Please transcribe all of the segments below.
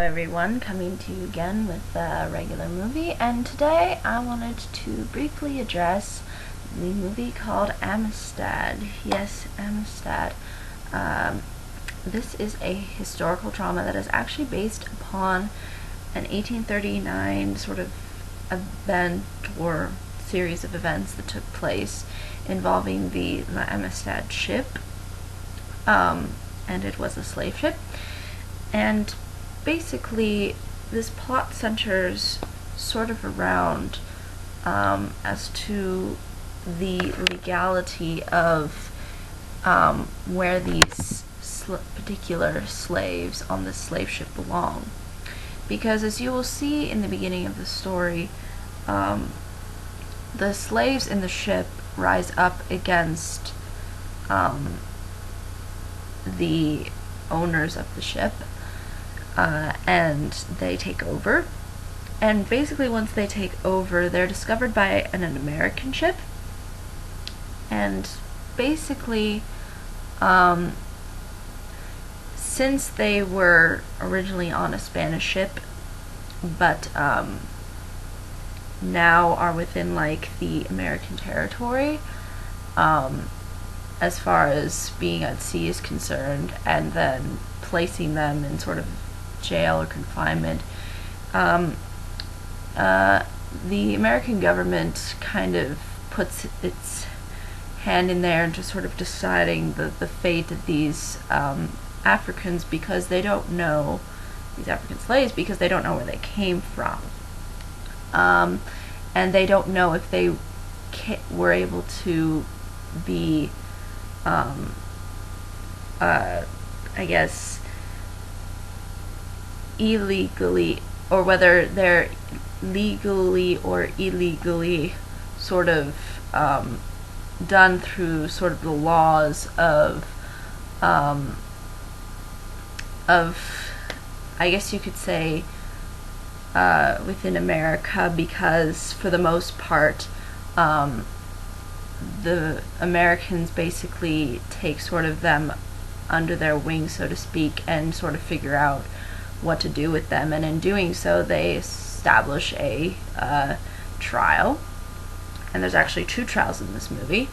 everyone, coming to you again with a regular movie, and today I wanted to briefly address the movie called Amistad. Yes, Amistad. This is a historical drama that is actually based upon an 1839 sort of event or series of events that took place involving the Amistad ship, and it was a slave ship. And basically, this plot centers sort of around as to the legality of where these particular slaves on this slave ship belong. Because as you will see in the beginning of the story, the slaves in the ship rise up against the owners of the ship, and they take over. And basically, once they take over, they're discovered by an American ship. And basically, since they were originally on a Spanish ship, but now are within like the American territory, as far as being at sea is concerned, and then placing them in sort of jail or confinement, the American government kind of puts its hand in there into sort of deciding the fate of these Africans, because they don't know, these African slaves, because they don't know where they came from. And they don't know if they were able to be, I guess, illegally, or whether they're legally or illegally sort of done through sort of the laws of I guess you could say within America, because for the most part the Americans basically take sort of them under their wing, so to speak, and sort of figure out what to do with them. And in doing so, they establish a trial, and there's actually 2 trials in this movie,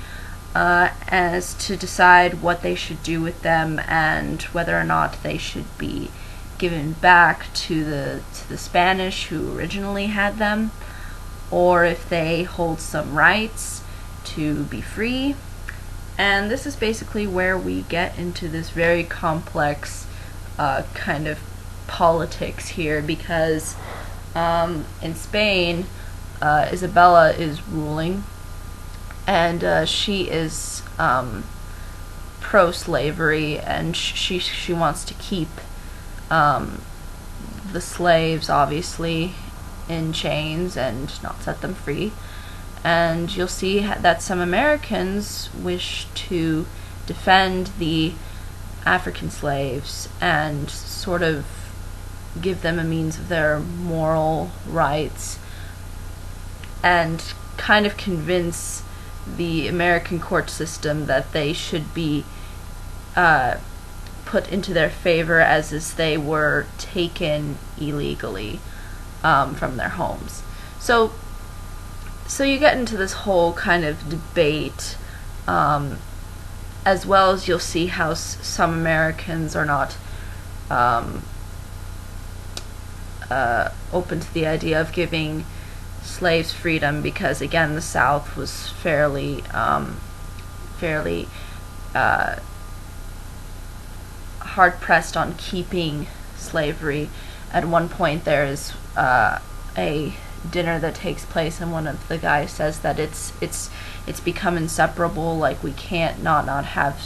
as to decide what they should do with them and whether or not they should be given back to the Spanish who originally had them, or if they hold some rights to be free. And this is basically where we get into this very complex kind of politics here, because in Spain, Isabella is ruling, and she is pro-slavery, and she wants to keep the slaves, obviously, in chains and not set them free. And you'll see that some Americans wish to defend the African slaves and sort of give them a means of their moral rights, and kind of convince the American court system that they should be put into their favor, as they were taken illegally from their homes. So you get into this whole kind of debate, as well as you'll see how some Americans are not open to the idea of giving slaves freedom, because again, the South was fairly hard pressed on keeping slavery. At one point, there is a dinner that takes place, and one of the guys says that it's become inseparable, like we can't not have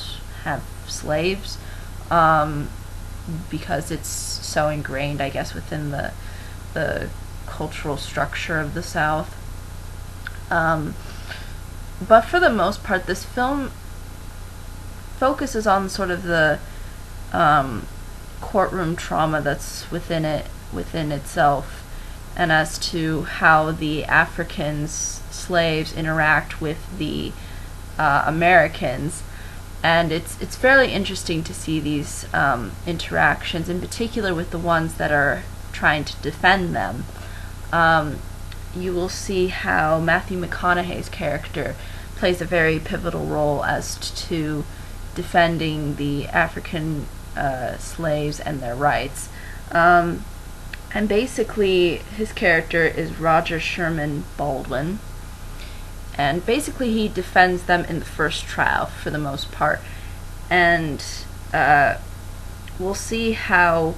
slaves, because it's so ingrained, I guess, within the cultural structure of the South. But for the most part, this film focuses on sort of the courtroom trauma that's within itself, and as to how the Africans slaves interact with the Americans. And it's fairly interesting to see these interactions, in particular with the ones that are trying to defend them. You will see how Matthew McConaughey's character plays a very pivotal role as to defending the African slaves and their rights. And basically, his character is Roger Sherman Baldwin. And basically, he defends them in the first trial for the most part. And we'll see how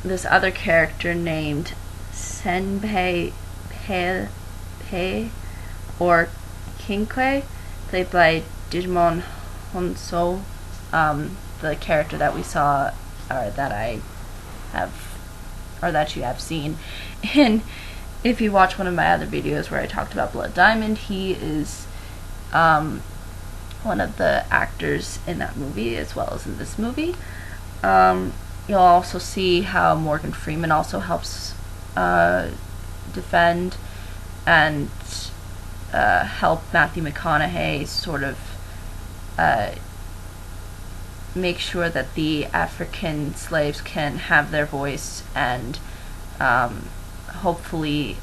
this other character named Senpei Pe or Kinkwe, played by Digimon Honso, the character that we saw, or that you have seen in. If you watch one of my other videos where I talked about Blood Diamond, he is one of the actors in that movie as well as in this movie. You'll also see how Morgan Freeman also helps defend and help Matthew McConaughey sort of make sure that the African slaves can have their voice and hopefully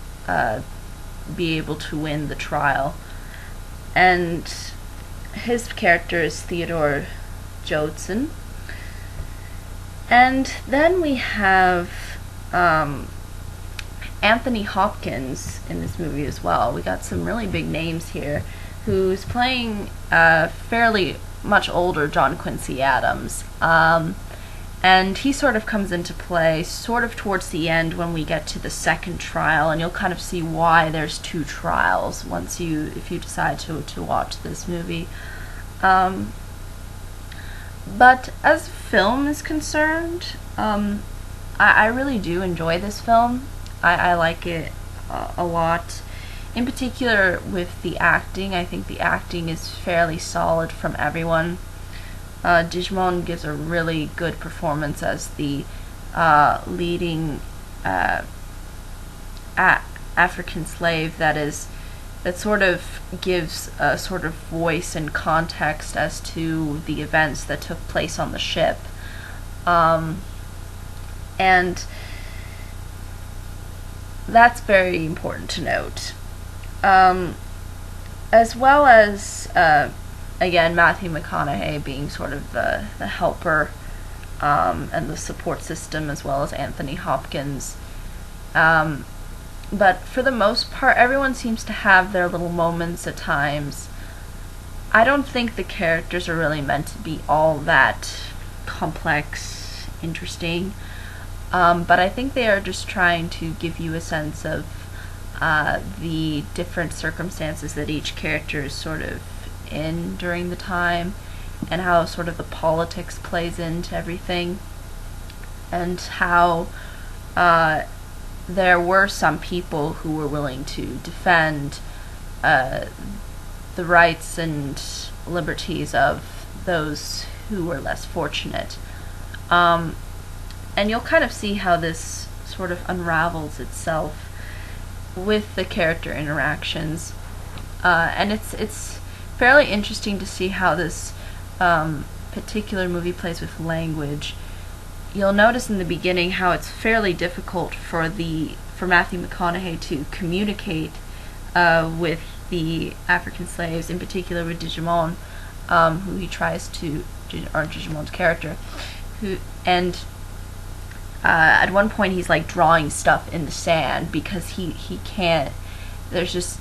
be able to win the trial. And his character is Theodore Jodson. And then we have Anthony Hopkins in this movie as well. We got some really big names here, who's playing fairly much older John Quincy Adams. And he sort of comes into play sort of towards the end when we get to the second trial, and you'll kind of see why there's two trials if you decide to watch this movie. But as film is concerned, I really do enjoy this film. I like it a lot. In particular with the acting, I think the acting is fairly solid from everyone. Digimon gives a really good performance as the leading African slave that sort of gives a sort of voice and context as to the events that took place on the ship. And that's very important to note. As well as again, Matthew McConaughey being sort of the helper and the support system, as well as Anthony Hopkins. But for the most part, everyone seems to have their little moments at times. I don't think the characters are really meant to be all that complex, interesting. But I think they are just trying to give you a sense of the different circumstances that each character is sort of in during the time, and how sort of the politics plays into everything, and how there were some people who were willing to defend the rights and liberties of those who were less fortunate. And you'll kind of see how this sort of unravels itself with the character interactions, and it's fairly interesting to see how this particular movie plays with language. You'll notice in the beginning how it's fairly difficult for Matthew McConaughey to communicate with the African slaves, in particular with Digimon, who he tries to, or Digimon's character, at one point he's like drawing stuff in the sand because he can't. There's just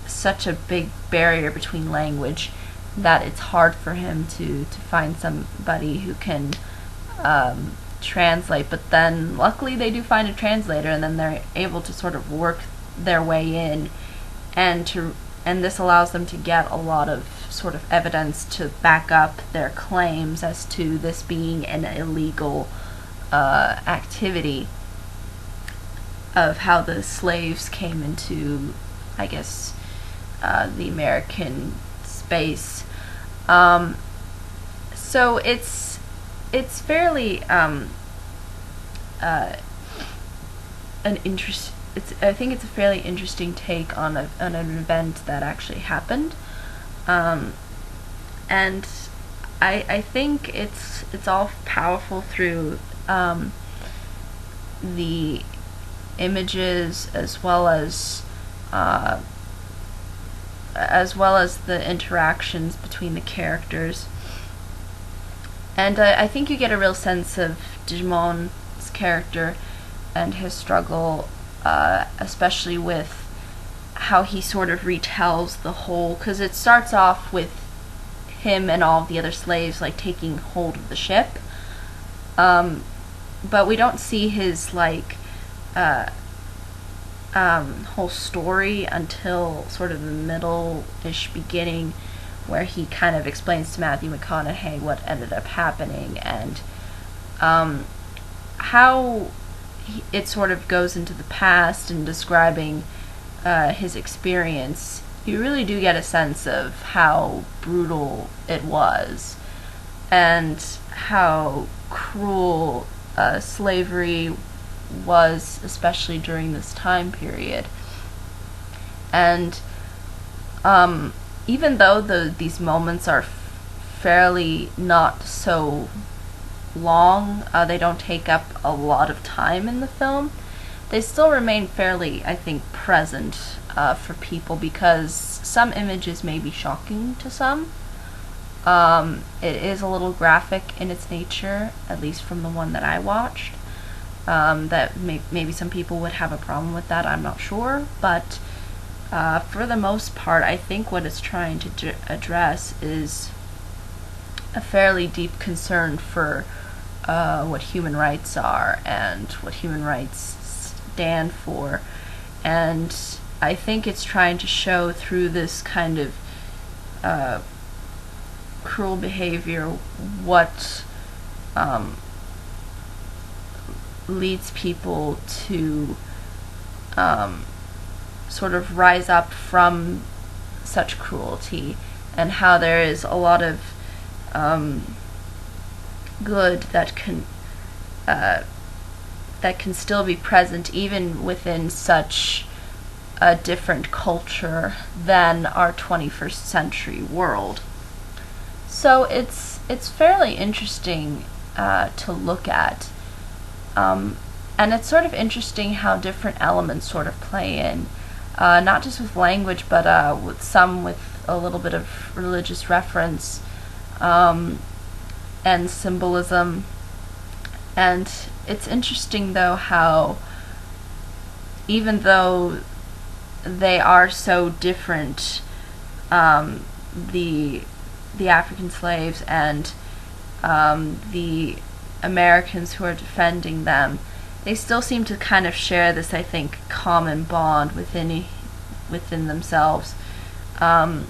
such a big barrier between language that it's hard for him to find somebody who can translate. But then luckily they do find a translator, and then they're able to sort of work their way in, and this allows them to get a lot of sort of evidence to back up their claims as to this being an illegal activity of how the slaves came into, I guess, the American space. So it's fairly I think it's a fairly interesting take on an event that actually happened. And I think it's all powerful through the images as well as the interactions between the characters. And I think you get a real sense of Digimon's character and his struggle, especially with how he sort of retells the whole, because it starts off with him and all the other slaves like taking hold of the ship, but we don't see his whole story until sort of the middle-ish beginning, where he kind of explains to Matthew McConaughey what ended up happening, and how it sort of goes into the past and describing his experience. You really do get a sense of how brutal it was and how cruel slavery was, especially during this time period. And even though these moments are fairly not so long, they don't take up a lot of time in the film, they still remain fairly, I think, present for people, because some images may be shocking to some. It is a little graphic in its nature, at least from the one that I watched. That maybe some people would have a problem with that, I'm not sure, but for the most part, I think what it's trying to address is a fairly deep concern for what human rights are and what human rights stand for. And I think it's trying to show through this kind of cruel behavior what leads people to sort of rise up from such cruelty, and how there is a lot of good that can still be present even within such a different culture than our 21st century world. So it's fairly interesting to look at. And it's sort of interesting how different elements sort of play in, not just with language, but with a little bit of religious reference and symbolism. And it's interesting, though, how even though they are so different, the African slaves and the Americans who are defending them, they still seem to kind of share this, I think, common bond within themselves, and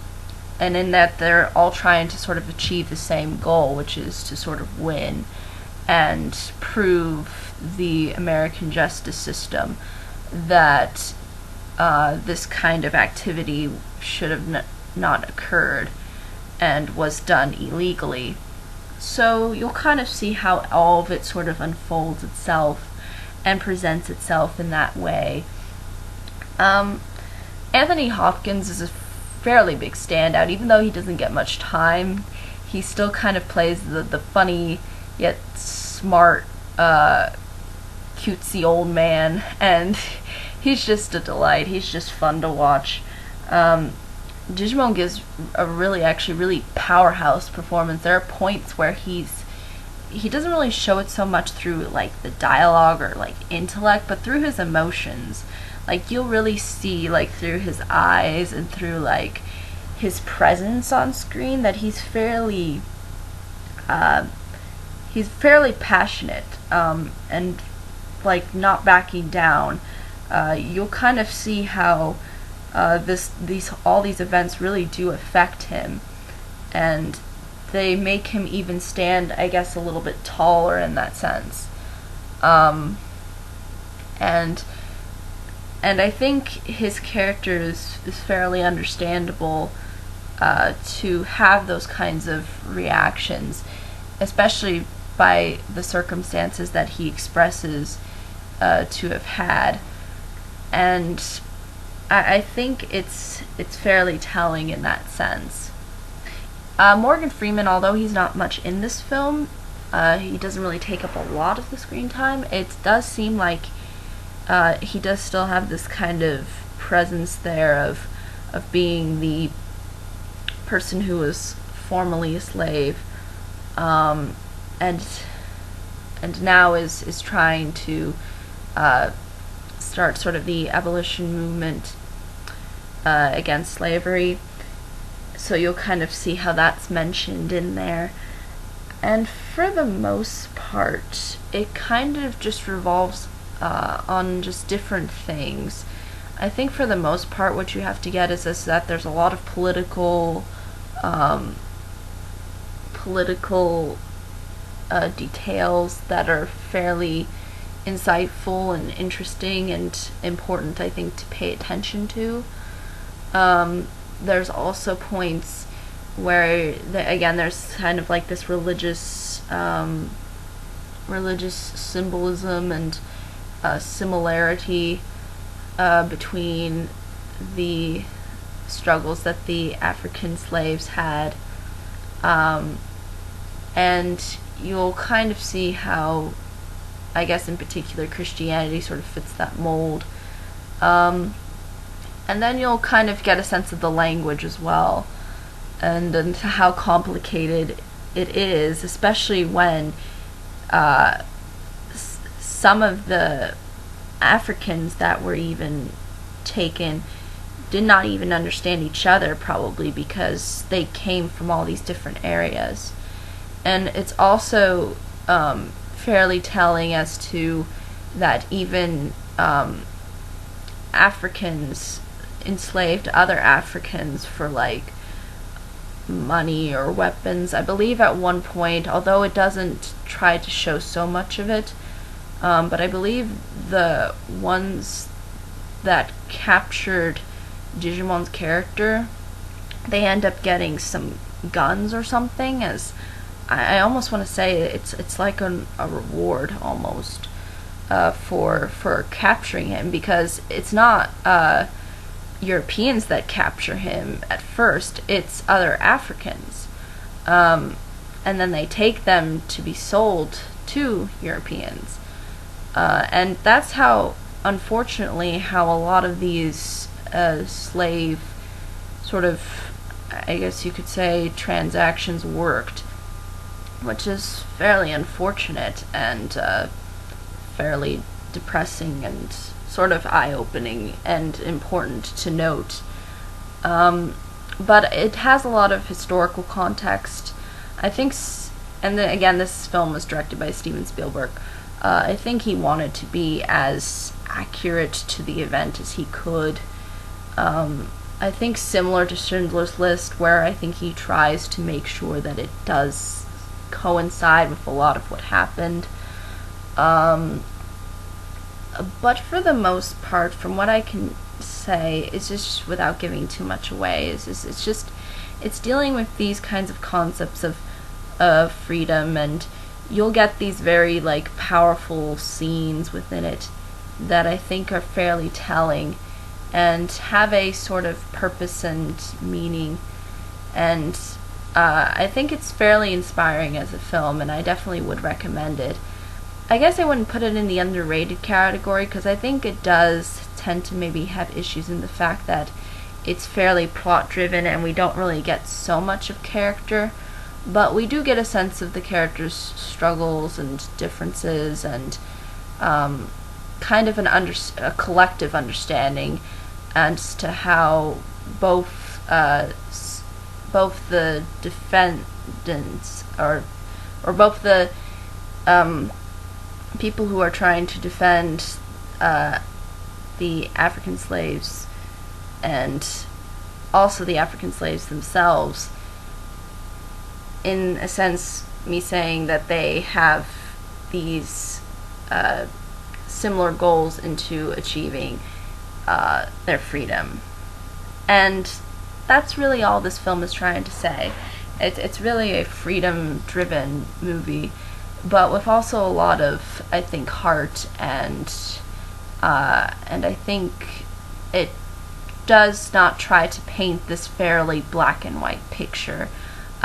in that they're all trying to sort of achieve the same goal, which is to sort of win and prove the American justice system that this kind of activity should have not occurred and was done illegally. So you'll kind of see how all of it sort of unfolds itself and presents itself in that way. Anthony Hopkins is a fairly big standout. Even though he doesn't get much time, he still kind of plays the funny yet smart, cutesy old man, and he's just a delight. He's just fun to watch. Digimon gives a really powerhouse performance. There are points where he doesn't really show it so much through like the dialogue or like intellect, but through his emotions. Like you'll really see like through his eyes and through like his presence on screen that he's fairly passionate and like not backing down. You'll kind of see how all these events really do affect him, and they make him even stand, I guess, a little bit taller in that sense. And I think his character is fairly understandable to have those kinds of reactions, especially by the circumstances that he expresses to have had. And I think it's fairly telling in that sense. Morgan Freeman, although he's not much in this film, he doesn't really take up a lot of the screen time. It does seem like he does still have this kind of presence there of being the person who was formerly a slave, and now is trying to start sort of the abolition movement against slavery. So you'll kind of see how that's mentioned in there. And for the most part, it kind of just revolves on just different things. I think for the most part what you have to get is that there's a lot of political details that are fairly insightful and interesting and important, I think, to pay attention to. There's also points where, again, there's kind of like this religious symbolism and similarity between the struggles that the African slaves had, and you'll kind of see how, I guess in particular, Christianity sort of fits that mold. And then you'll kind of get a sense of the language as well, and how complicated it is, especially when some of the Africans that were even taken did not even understand each other, probably because they came from all these different areas. And it's also fairly telling as to that even Africans enslaved other Africans for like money or weapons. I believe at one point, although it doesn't try to show so much of it, but I believe the ones that captured Digimon's character, they end up getting some guns or something, as I almost want to say it's like a reward almost for capturing him, because it's not Europeans that capture him at first, it's other Africans, and then they take them to be sold to Europeans, and that's how, unfortunately, how a lot of these slave sort of, I guess you could say, transactions worked, which is fairly unfortunate and fairly depressing and sort of eye-opening and important to note. But it has a lot of historical context. I think, and then again, this film was directed by Steven Spielberg. I think he wanted to be as accurate to the event as he could. I think similar to Schindler's List, where I think he tries to make sure that it does coincide with a lot of what happened. But for the most part, from what I can say, it's just, without giving too much away, it's dealing with these kinds of concepts of freedom, and you'll get these very like powerful scenes within it that I think are fairly telling and have a sort of purpose and meaning, and I think it's fairly inspiring as a film, and I definitely would recommend it. I guess I wouldn't put it in the underrated category, because I think it does tend to maybe have issues in the fact that it's fairly plot driven and we don't really get so much of character, but we do get a sense of the characters' struggles and differences, and kind of a collective understanding as to how both the defendants, or both the people who are trying to defend the African slaves, and also the African slaves themselves, in a sense, me saying that they have these similar goals into achieving their freedom. And that's really all this film is trying to say. It's really a freedom-driven movie, but with also a lot of, I think, heart, and I think it does not try to paint this fairly black and white picture.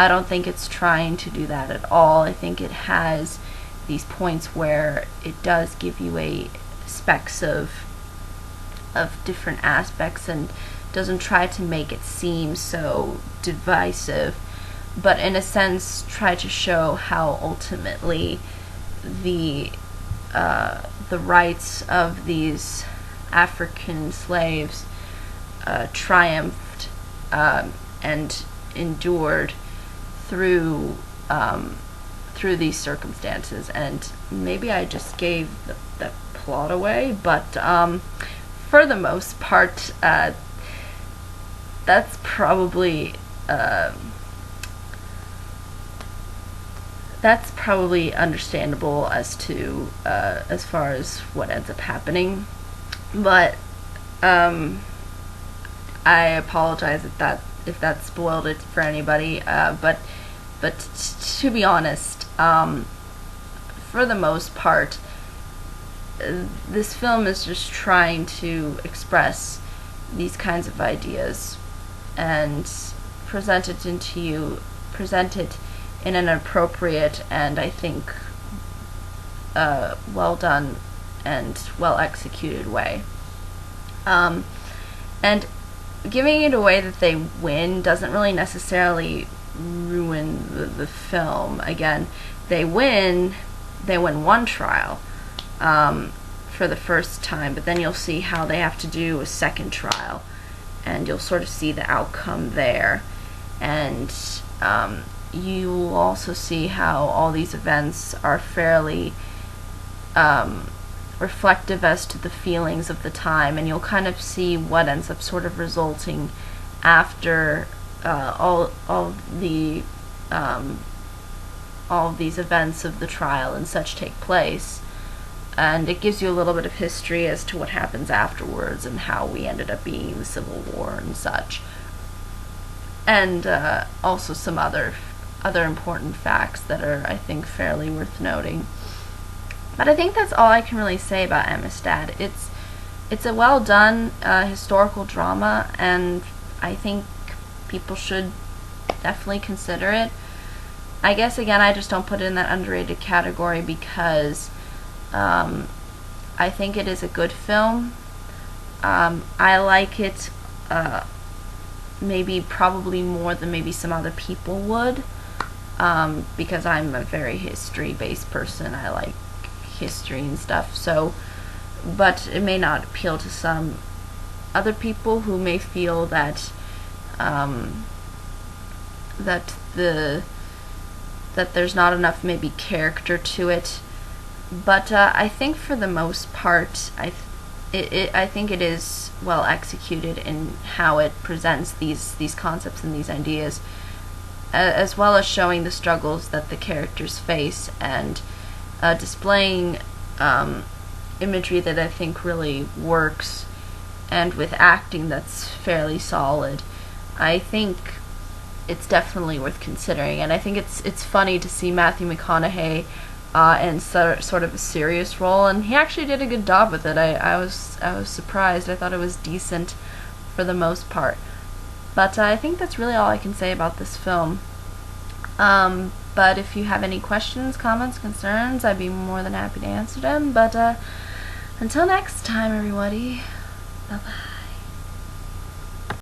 I don't think it's trying to do that at all. I think it has these points where it does give you a specks of different aspects and doesn't try to make it seem so divisive, but in a sense try to show how ultimately the rights of these African slaves triumphed and endured through these circumstances. And maybe I just gave the plot away, but for the most part, that's probably understandable as to as far as what ends up happening. But I apologize if that spoiled it for anybody. But to be honest, for the most part, this film is just trying to express these kinds of ideas and present it in an appropriate and, I think, well done and well executed way. And giving it away that they win doesn't really necessarily ruin the film. Again, they win one trial for the first time, but then you'll see how they have to do a second trial, and you'll sort of see the outcome there. And you'll also see how all these events are fairly reflective as to the feelings of the time, and you'll kind of see what ends up sort of resulting after all of these events of the trial and such take place. And it gives you a little bit of history as to what happens afterwards and how we ended up being in the Civil War and such. And also some other important facts that are, I think, fairly worth noting. But I think that's all I can really say about Amistad. It's a well done historical drama, and I think people should definitely consider it. I guess, again, I just don't put it in that underrated category because I think it is a good film. I like it probably more than maybe some other people would, because I'm a very history-based person. I like history and stuff, so, but it may not appeal to some other people who may feel that that there's not enough maybe character to it. But I think for the most part, I think it is well executed in how it presents these concepts and these ideas, as well as showing the struggles that the characters face, and displaying imagery that I think really works, and with acting that's fairly solid. I think it's definitely worth considering, and I think it's funny to see Matthew McConaughey in sort of a serious role, and he actually did a good job with it. I was surprised. I thought it was decent for the most part. But I think that's really all I can say about this film. But if you have any questions, comments, concerns, I'd be more than happy to answer them. But until next time, everybody, bye-bye.